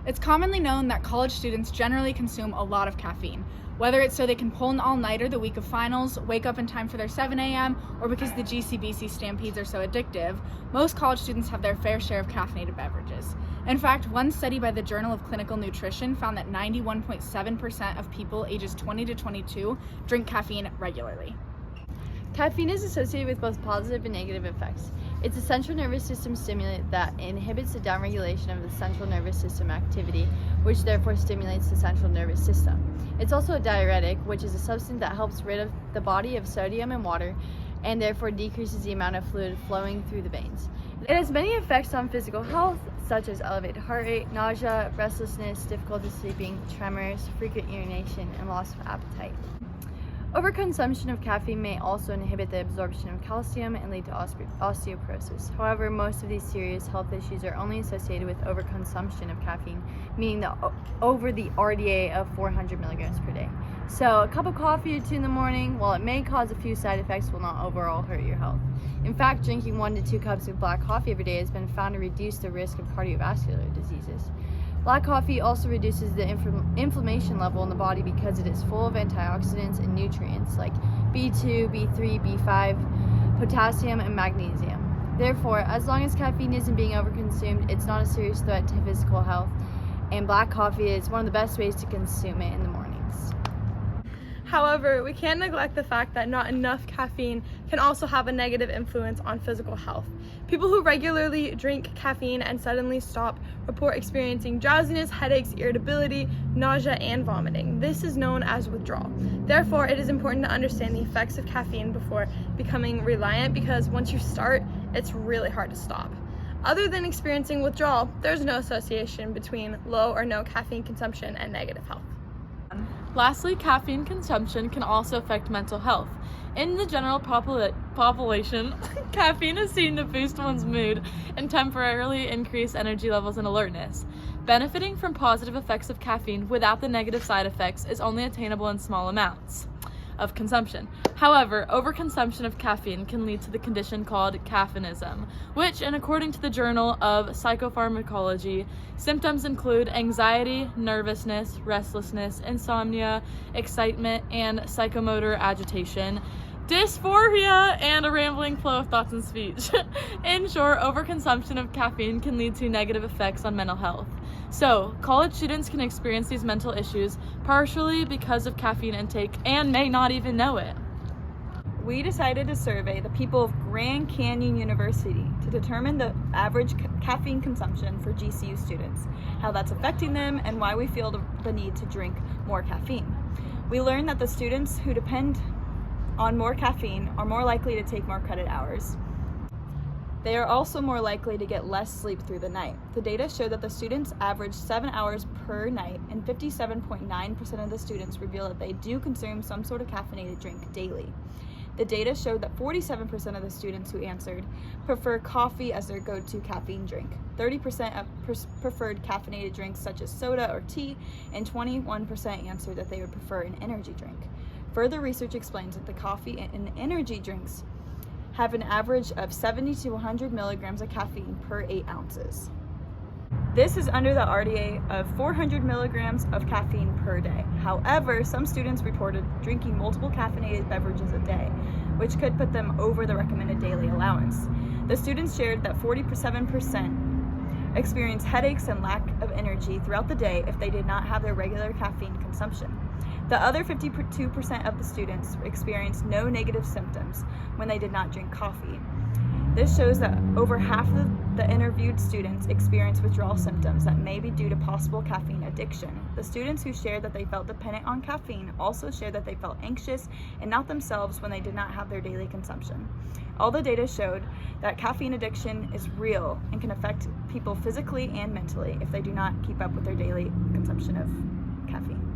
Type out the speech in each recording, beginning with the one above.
It's commonly known that college students generally consume a lot of caffeine, whether it's so they can pull an all-nighter the week of finals, wake up in time for their 7 a.m., or because the GCBC stampedes are so addictive. Most college students have their fair share of caffeinated beverages. In fact, one study by the Journal of Clinical Nutrition found that 91.7% of people ages 20 to 22 drink caffeine regularly. Caffeine is associated with both positive and negative effects. It's a central nervous system stimulant that inhibits the downregulation of the central nervous system activity, which therefore stimulates the central nervous system. It's also a diuretic, which is a substance that helps rid of the body of sodium and water, and therefore decreases the amount of fluid flowing through the veins. It has many effects on physical health, such as elevated heart rate, nausea, restlessness, difficulty sleeping, tremors, frequent urination, and loss of appetite. Overconsumption of caffeine may also inhibit the absorption of calcium and lead to osteoporosis. However, most of these serious health issues are only associated with overconsumption of caffeine, meaning over the RDA of 400 milligrams per day. So a cup of coffee or two in the morning, while it may cause a few side effects, will not overall hurt your health. In fact, drinking 1 to 2 cups of black coffee every day has been found to reduce the risk of cardiovascular diseases. Black coffee also reduces the inflammation level in the body because it is full of antioxidants and nutrients like B2, B3, B5, potassium, and magnesium. Therefore, as long as caffeine isn't being overconsumed, it's not a serious threat to physical health, and black coffee is one of the best ways to consume it in the mornings. However, we can't neglect the fact that not enough caffeine can also have a negative influence on physical health. People who regularly drink caffeine and suddenly stop report experiencing drowsiness, headaches, irritability, nausea, and vomiting. This is known as withdrawal. Therefore, it is important to understand the effects of caffeine before becoming reliant, because once you start, it's really hard to stop. Other than experiencing withdrawal, there's no association between low or no caffeine consumption and negative health. Lastly, caffeine consumption can also affect mental health. In the general population, caffeine is seen to boost one's mood and temporarily increase energy levels and alertness. Benefiting from positive effects of caffeine without the negative side effects is only attainable in small amounts of consumption. However, overconsumption of caffeine can lead to the condition called caffeinism, which, and according to the Journal of Psychopharmacology, symptoms include anxiety, nervousness, restlessness, insomnia, excitement, and psychomotor agitation, dysphoria, and a rambling flow of thoughts and speech. In short, overconsumption of caffeine can lead to negative effects on mental health. So, college students can experience these mental issues partially because of caffeine intake and may not even know it. We decided to survey the people of Grand Canyon University to determine the average caffeine consumption for GCU students, how that's affecting them, and why we feel the need to drink more caffeine. We learned that the students who depend on more caffeine are more likely to take more credit hours. They are also more likely to get less sleep through the night. The data show that the students average 7 hours per night, and 57.9% of the students reveal that they do consume some sort of caffeinated drink daily. The data showed that 47% of the students who answered prefer coffee as their go-to caffeine drink. 30% preferred caffeinated drinks such as soda or tea, and 21% answered that they would prefer an energy drink. Further research explains that the coffee and energy drinks have an average of 70 to 100 milligrams of caffeine per 8 ounces. This is under the RDA of 400 milligrams of caffeine per day. However, some students reported drinking multiple caffeinated beverages a day, which could put them over the recommended daily allowance. The students shared that 47% experienced headaches and lack of energy throughout the day if they did not have their regular caffeine consumption. The other 52% of the students experienced no negative symptoms when they did not drink coffee. This shows that over half of the interviewed students experienced withdrawal symptoms that may be due to possible caffeine addiction. The students who shared that they felt dependent on caffeine also shared that they felt anxious and not themselves when they did not have their daily consumption. All the data showed that caffeine addiction is real and can affect people physically and mentally if they do not keep up with their daily consumption of caffeine.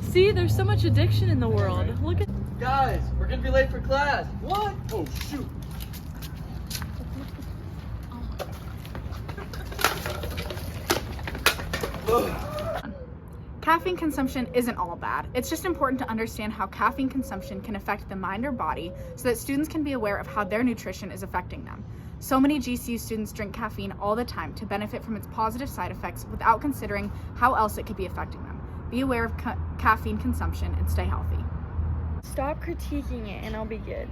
See, there's so much addiction in the world. Look at Guys, we're gonna be late for class. What? Oh shoot. Caffeine consumption isn't all bad. It's just important to understand how caffeine consumption can affect the mind or body so that students can be aware of how their nutrition is affecting them. So many GCU students drink caffeine all the time to benefit from its positive side effects without considering how else it could be affecting them. Be aware of caffeine consumption and stay healthy. Stop critiquing it and I'll be good.